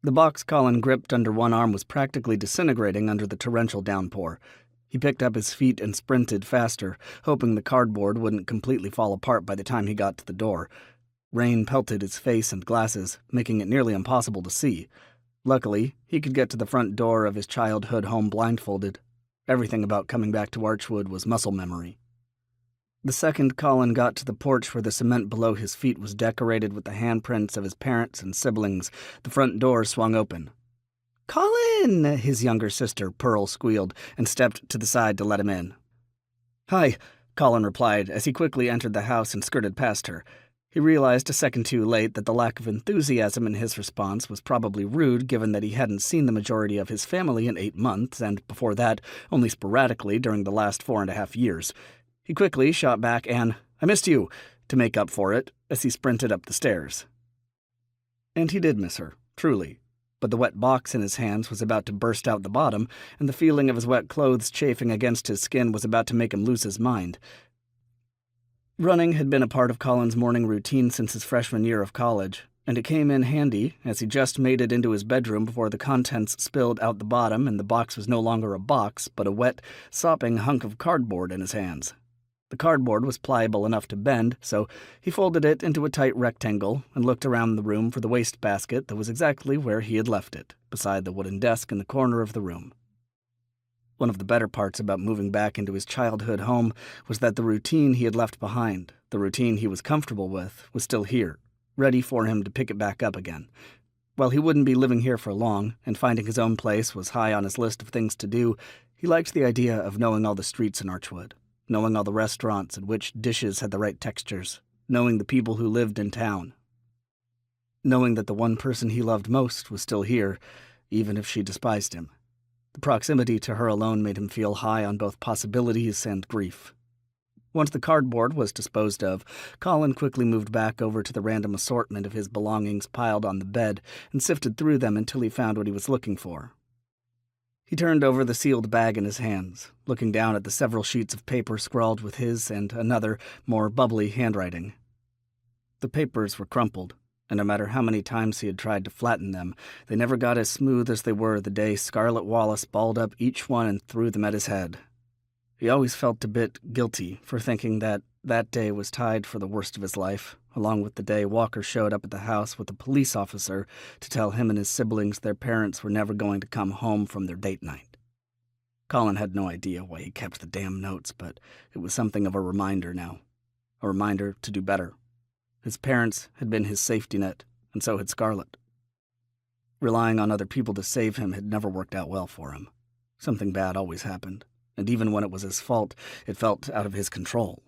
The box Colin gripped under one arm was practically disintegrating under the torrential downpour. He picked up his feet and sprinted faster, hoping the cardboard wouldn't completely fall apart by the time he got to the door. Rain pelted his face and glasses, making it nearly impossible to see. Luckily, he could get to the front door of his childhood home blindfolded. Everything about coming back to Archwood was muscle memory. The second Colin got to the porch where the cement below his feet was decorated with the handprints of his parents and siblings, the front door swung open. "Colin!" his younger sister, Pearl, squealed and stepped to the side to let him in. "Hi," Colin replied as he quickly entered the house and skirted past her. He realized a second too late that the lack of enthusiasm in his response was probably rude given that he hadn't seen the majority of his family in 8 months and, before that, only sporadically during the last 4.5 years. He quickly shot back an "I missed you" to make up for it as he sprinted up the stairs. And he did miss her, truly. But the wet box in his hands was about to burst out the bottom, and the feeling of his wet clothes chafing against his skin was about to make him lose his mind. Running had been a part of Colin's morning routine since his freshman year of college, and it came in handy as he just made it into his bedroom before the contents spilled out the bottom and the box was no longer a box, but a wet, sopping hunk of cardboard in his hands. The cardboard was pliable enough to bend, so he folded it into a tight rectangle and looked around the room for the wastebasket that was exactly where he had left it, beside the wooden desk in the corner of the room. One of the better parts about moving back into his childhood home was that the routine he had left behind, the routine he was comfortable with, was still here, ready for him to pick it back up again. While he wouldn't be living here for long, and finding his own place was high on his list of things to do, he liked the idea of knowing all the streets in Archwood. Knowing all the restaurants and which dishes had the right textures, knowing the people who lived in town. Knowing that the one person he loved most was still here, even if she despised him. The proximity to her alone made him feel high on both possibilities and grief. Once the cardboard was disposed of, Colin quickly moved back over to the random assortment of his belongings piled on the bed and sifted through them until he found what he was looking for. He turned over the sealed bag in his hands, looking down at the several sheets of paper scrawled with his and another, more bubbly handwriting. The papers were crumpled, and no matter how many times he had tried to flatten them, they never got as smooth as they were the day Scarlett Wallace balled up each one and threw them at his head. He always felt a bit guilty for thinking that day was tied for the worst of his life, along with the day Walker showed up at the house with a police officer to tell him and his siblings their parents were never going to come home from their date night. Colin had no idea why he kept the damn notes, but it was something of a reminder now. A reminder to do better. His parents had been his safety net, and so had Scarlett. Relying on other people to save him had never worked out well for him. Something bad always happened, and even when it was his fault, it felt out of his control.